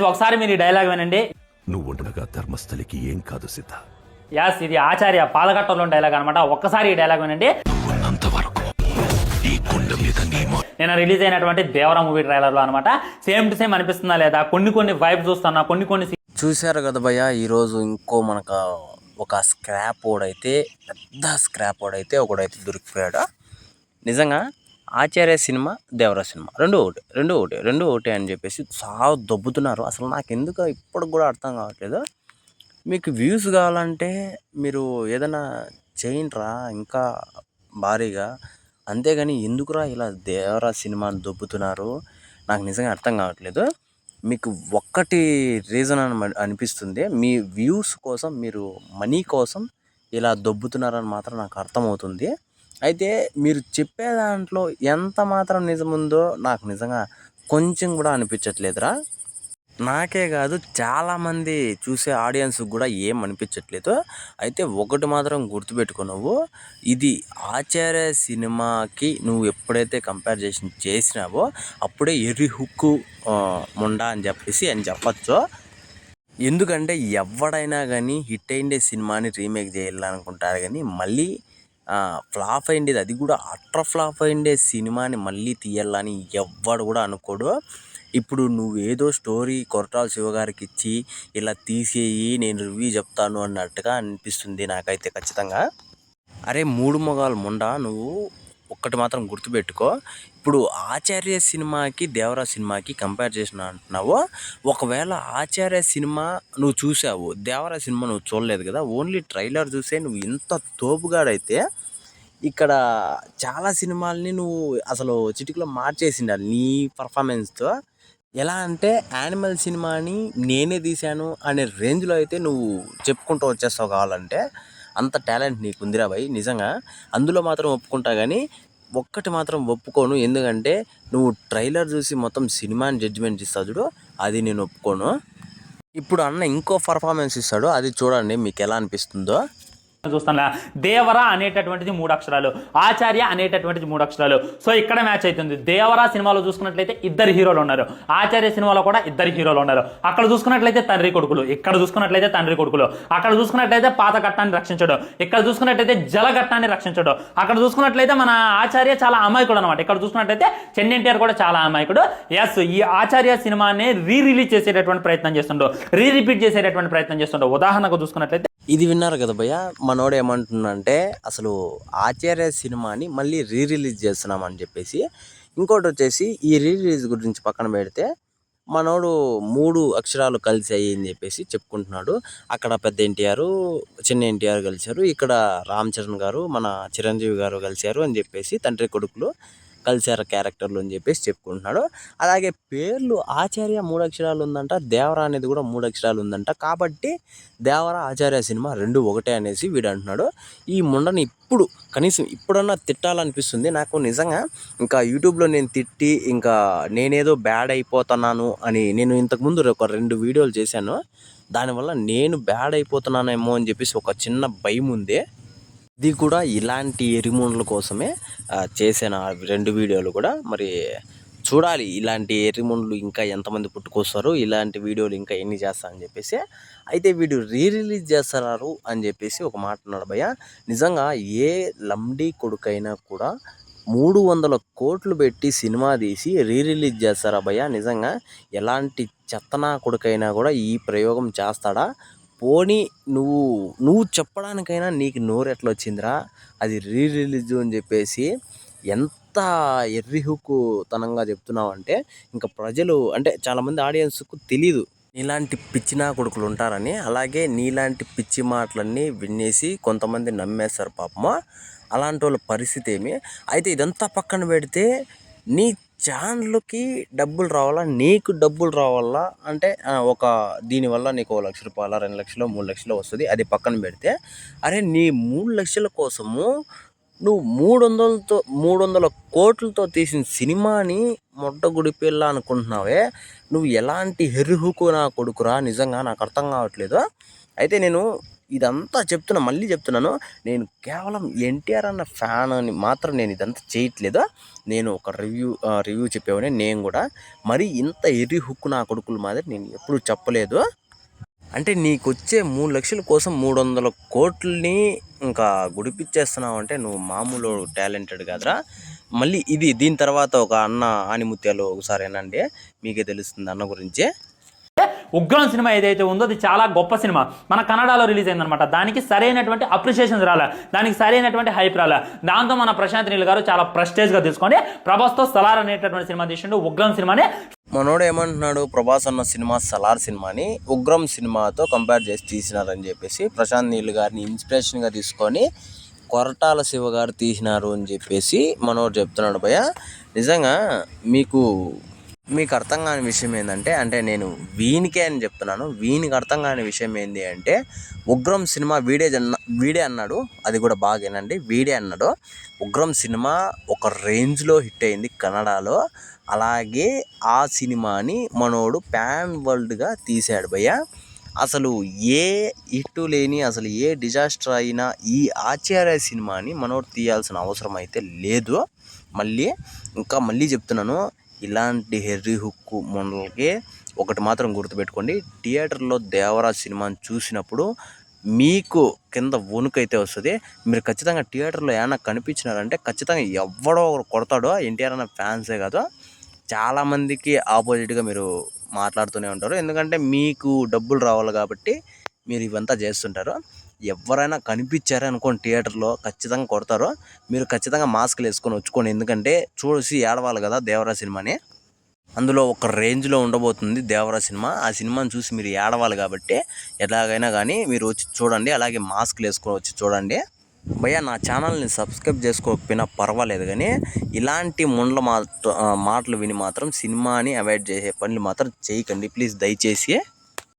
ఒకసారి మీరు ఈ డైలాగ్ వినండి. నువ్వుండగా ధర్మస్థలికి ఏం కాదు సిద్ధ. యాస్, ఇది ఆచార్య పాలఘట్టంలో డైలాగ్ అనమాట. ఒక్కసారి ఈ డైలాగ్ వినండి. నువ్వున్నంత వరకు ఈ కొండ మీద నేను రిలీజ్ అయినటువంటి దేవరా మూవీ ట్రైలర్లో అనమాట. సేమ్ టు సేమ్ అనిపిస్తుందా లేదా? కొన్ని వైబ్ చూస్తున్నా, కొన్ని చూశారు కదా భయ్య. ఈరోజు ఇంకో మనకు ఒక స్క్రాప్ ఓడైతే, పెద్ద స్క్రాప్ ఓడైతే ఒకడైతే దొరికిపోయాడు. నిజంగా ఆచార్య సినిమా, దేవరా సినిమా రెండు ఒకటి అని చెప్పేసి చాలా దొబ్బుతున్నారు. అసలు నాకు ఎందుకు ఇప్పటికి కూడా అర్థం కావట్లేదు. మీకు వ్యూస్ కావాలంటే మీరు ఏదైనా చేయండిరా ఇంకా భారీగా, అంతేగాని ఎందుకురా ఇలా దేవరా సినిమాని దొబ్బుతున్నారు నాకు నిజంగా అర్థం కావట్లేదు. మీకు ఒక్కటి రీజన్ అని అనిపిస్తుంది, మీ వ్యూస్ కోసం, మీరు మనీ కోసం ఇలా దొబ్బుతున్నారని మాత్రం నాకు అర్థమవుతుంది. అయితే మీరు చెప్పే దాంట్లో ఎంత మాత్రం నిజముందో నాకు నిజంగా కొంచెం కూడా అనిపించట్లేదురా. నాకే కాదు, చాలామంది చూసే ఆడియన్స్కి కూడా ఏం అనిపించట్లేదు. అయితే ఒకటి మాత్రం గుర్తుపెట్టుకో, నువ్వు ఇది ఆచార్య సినిమాకి నువ్వు ఎప్పుడైతే కంపారిజేషన్ చేసినావో అప్పుడే ఎర్రి హుక్కు ముండా అని చెప్పచ్చు. ఎందుకంటే ఎవడైనా కానీ హిట్ అయిండే సినిమాని రీమేక్ చేయాలనుకుంటారు, కానీ మళ్ళీ ఫ్లాప్ అయిండేది, అది కూడా అట్ర ఫ్లాప్ అయిండే సినిమాని మళ్ళీ తీయాలని ఎవ్వడు కూడా అనుకోడు. ఇప్పుడు నువ్వేదో స్టోరీ కొరటాల శివగారికి ఇచ్చి ఇలా తీసేయి నేను రివ్యూ చెప్తాను అన్నట్టుగా అనిపిస్తుంది నాకైతే ఖచ్చితంగా. అరే మూడు మొగాలు ముండా, నువ్వు ఒక్కటి మాత్రం గుర్తుపెట్టుకో. ఇప్పుడు ఆచార్య సినిమాకి దేవరా సినిమాకి కంపేర్ చేసిన అంటున్నావు. ఒకవేళ ఆచార్య సినిమా నువ్వు చూసావు, దేవరా సినిమా నువ్వు చూడలేదు కదా, ఓన్లీ ట్రైలర్ చూసే నువ్వు ఇంత తోపుగాడైతే ఇక్కడ చాలా సినిమాల్ని నువ్వు అసలు చిటికలో మార్చేసిండాలి నీ పర్ఫార్మెన్స్తో. ఎలా అంటే యానిమల్ సినిమాని నేనే తీశాను అనే రేంజ్లో అయితే నువ్వు చెప్పుకుంటూ వచ్చేస్తావు. కావాలంటే అంత టాలెంట్ నీకు ఉందిరా భయ్ నిజంగా. అందులో మాత్రం ఒప్పుకుంటా, కానీ ఒక్కటి మాత్రం ఒప్పుకోను. ఎందుకంటే నువ్వు ట్రైలర్ చూసి మొత్తం సినిమాని జడ్జిమెంట్ ఇస్తావు చూడు, అది నేను ఒప్పుకోను. ఇప్పుడు అన్న ఇంకో పర్ఫార్మెన్స్ ఇస్తాడు, అది చూడండి మీకు ఎలా అనిపిస్తుందో. చూస్తాను. దేవరా అనేటటువంటిది 3 అక్షరాలు, ఆచార్య అనేటటువంటిది 3 అక్షరాలు. సో ఇక్కడ మ్యాచ్ అవుతుంది. దేవరా సినిమాలో చూసుకున్నట్లయితే 2 హీరోలు ఉన్నారు, ఆచార్య సినిమాలో కూడా 2 హీరోలు ఉన్నారు. అక్కడ చూసుకున్నట్లయితే తండ్రి కొడుకులు, ఇక్కడ చూసుకున్నట్లయితే తండ్రి కొడుకులు. అక్కడ చూసుకున్నట్లయితే పాత ఘట్టాన్ని రక్షించడం, ఇక్కడ చూసుకున్నట్లయితే జలఘట్టాన్ని రక్షించడం. అక్కడ చూసుకున్నట్లయితే మన ఆచార్య చాలా అమాయకుడు అనమాట. ఇక్కడ చూసుకున్నట్లయితే చెన్నై ఎన్టీఆర్ కూడా చాలా అమాయకుడు. ఎస్, ఈ ఆచార్య సినిమాని రిలీజ్ చేసేటటువంటి ప్రయత్నం చేస్తుండో, రిపీట్ చేసేటటువంటి ప్రయత్నం చేస్తుండో. ఉదాహరణకు చూసుకున్నట్లయితే ఇది విన్నారు కదా భయ్య, మనోడు ఏమంటున్నాడంటే అసలు ఆచార్య సినిమాని మళ్ళీ రిలీజ్ చేస్తున్నామని చెప్పేసి. ఇంకోటి వచ్చేసి ఈ రిలీజ్ గురించి పక్కన పెడితే మనోడు 3 అక్షరాలు కలిసి అయ్యి చెప్పేసి చెప్పుకుంటున్నాడు. అక్కడ పెద్ద ఎన్టీఆర్, చిన్న ఎన్టీఆర్ కలిశారు, ఇక్కడ రామ్ చరణ్ గారు మన చిరంజీవి గారు కలిశారు అని చెప్పేసి, తండ్రి కొడుకులు కలిశారు క్యారెక్టర్లు అని చెప్పేసి చెప్పుకుంటున్నాడు. అలాగే పేర్లు ఆచార్య 3 అక్షరాలు ఉందంట, దేవరా అనేది కూడా 3 అక్షరాలు ఉందంట. కాబట్టి దేవరా ఆచార్య సినిమా 2 ఒకటే అనేసి వీడు అంటున్నాడు. ఈ ముండని ఇప్పుడు కనీసం ఇప్పుడన్నా తిట్టాలనిపిస్తుంది నాకు నిజంగా. ఇంకా యూట్యూబ్లో నేను తిట్టి ఇంకా నేనేదో బ్యాడ్ అయిపోతున్నాను అని నేను ఇంతకుముందు ఒక 2 వీడియోలు చేశాను. దానివల్ల నేను బ్యాడ్ అయిపోతున్నానేమో అని చెప్పేసి ఒక చిన్న భయం ఉంది. ఇది కూడా ఇలాంటి ఎరిమూన్ల కోసమే చేసిన 2 వీడియోలు కూడా. మరి చూడాలి ఇలాంటి ఎరిమూన్లు ఇంకా ఎంతమంది పుట్టుకొస్తారు, ఇలాంటి వీడియోలు ఇంకా ఎన్ని చేస్తా అని చెప్పేసి. అయితే వీడు రిలీజ్ చేస్తున్నారు అని చెప్పేసి ఒక మాట అన్నాడు భయ్య. నిజంగా ఏ లంబడి కొడుకైనా కూడా 300 కోట్లు పెట్టి సినిమా తీసి రిలీజ్ చేస్తారా భయ్య? నిజంగా ఎలాంటి చెత్తనా కొడుకైనా కూడా ఈ ప్రయోగం చేస్తాడా? పోనీ నువ్వు చెప్పడానికైనా నీకు నోరు ఎట్లా వచ్చిందిరా అది రిలీజ్ అని చెప్పేసి? ఎంత ఎర్రి హుక్కు తనంగా చెప్తున్నావు అంటే ఇంకా ప్రజలు అంటే చాలామంది ఆడియన్స్కు తెలీదు నీలాంటి పిచ్చినా కొడుకులు ఉంటారని. అలాగే నీలాంటి పిచ్చి మాటలన్నీ వినేసి కొంతమంది నమ్మేస్తారు పాపమా. అలాంటి వాళ్ళ పరిస్థితి ఏమి? అయితే ఇదంతా పక్కన పెడితే నీ ఛానల్కి డబ్బులు రావాలా, నీకు డబ్బులు రావాలా అంటే ఒక దీనివల్ల నీకు 1 లక్ష రూపాయల, 2 లక్షలు, 3 లక్షలు వస్తుంది. అది పక్కన పెడితే అరే నీ 3 లక్షల కోసము నువ్వు 300 కోట్లతో తీసిన సినిమాని మొట్టగుడి పిల్ల అనుకుంటున్నావే, నువ్వు ఎలాంటి హెర్రిహుకు నా కొడుకురా? నిజంగా నాకు అర్థం కావట్లేదు. అయితే నేను ఇదంతా చెప్తున్నా, మళ్ళీ చెప్తున్నాను, నేను కేవలం ఎన్టీఆర్ అన్న ఫ్యాన్ అని మాత్రం నేను ఇదంతా చేయట్లేదు. నేను ఒక రివ్యూ చెప్పేవాడిని నేను కూడా. మరి ఇంత ఎర్రి హుక్కు నా కొడుకుల మాదిరి నేను ఎప్పుడు చెప్పలేదు. అంటే నీకు వచ్చే 3 లక్షల కోసం 300 కోట్లని ఇంకా గుడిపిచ్చేస్తున్నావు అంటే నువ్వు మామూలు టాలెంటెడ్ కాదురా. మళ్ళీ దీని తర్వాత ఒక అన్న ఆనిముత్యాలు ఒకసారి ఏనండి, మీకే తెలుస్తుంది అన్న గురించి. ఉగ్రం సినిమా ఏదైతే ఉందో అది చాలా గొప్ప సినిమా. మన కన్నడలో రిలీజ్ అయిందనమాట. దానికి సరైనటువంటి అప్రిషియేషన్స్ రాలే, దానికి సరైనటువంటి హైప్ రాలే. దాంతో మన ప్రశాంత్ నీల్ గారు చాలా ప్రెస్టేజ్గా తీసుకొని ప్రభాస్తో సలార్ అనేటటువంటి సినిమా తీసిండు. ఉగ్రం సినిమాని మనోడు ఏమంటున్నాడు, ప్రభాస్ అన్న సినిమా సలార్ సినిమాని ఉగ్రం సినిమాతో కంపేర్ చేసి తీసినారని చెప్పేసి ప్రశాంత్ నీల్ గారిని ఇన్స్పిరేషన్గా తీసుకొని కొరటాల శివ గారు తీసినారు అని చెప్పేసి మనోడు చెప్తున్నాడు. భయ్య నిజంగా మీకు అర్థం కాని విషయం ఏంటంటే, అంటే నేను వీనికే అని చెప్తున్నాను, వీనికి అర్థం కాని విషయం ఏంటి అంటే, ఉగ్రం సినిమా వీడే అన్నాడు, అది కూడా బాగేనండి, వీడే అన్నాడు ఉగ్రం సినిమా ఒక రేంజ్లో హిట్ అయింది కన్నడలో. అలాగే ఆ సినిమాని మనోడు ప్యాన్ వరల్డ్గా తీశాడు భయ్య. అసలు ఏ హిట్టు లేని, అసలు ఏ డిజాస్టర్ అయినా ఈ ఆచార్య సినిమాని మనోడు తీయాల్సిన అవసరం అయితే లేదు. మళ్ళీ చెప్తున్నాను, ఇలాంటి హెర్రీ హుక్కు మొండలకి ఒకటి మాత్రం గుర్తుపెట్టుకోండి, థియేటర్లో దేవరా సినిమాని చూసినప్పుడు మీకు కింద వణుకైతే వస్తుంది. మీరు ఖచ్చితంగా థియేటర్లో ఏమైనా కనిపించినారంటే ఖచ్చితంగా ఎవడో ఒకరు కొడతాడో, ఎన్టీఆర్ అన్న ఫ్యాన్సే కాదు, చాలామందికి ఆపోజిట్గా మీరు మాట్లాడుతూనే ఉంటారు. ఎందుకంటే మీకు డబ్బులు రావాలి కాబట్టి మీరు ఇవంతా చేస్తుంటారు. ఎవరైనా కనిపించారు అనుకోండి థియేటర్లో ఖచ్చితంగా కొడతారు. మీరు ఖచ్చితంగా మాస్కులు వేసుకొని వచ్చుకోండి, ఎందుకంటే చూసి ఏడవాలి కదా దేవరా సినిమాని. అందులో ఒక రేంజ్లో ఉండబోతుంది దేవరా సినిమా. ఆ సినిమాని చూసి మీరు ఏడవాలి కాబట్టి ఎలాగైనా కానీ మీరు వచ్చి చూడండి, అలాగే మాస్కులు వేసుకొని వచ్చి చూడండి. భయ్య నా ఛానల్ని సబ్స్క్రైబ్ చేసుకోకపోయినా పర్వాలేదు, కానీ ఇలాంటి ముండ్ల మాటలు విని మాత్రం సినిమాని అవాయిడ్ చేసే పనులు మాత్రం చేయకండి ప్లీజ్, దయచేసి.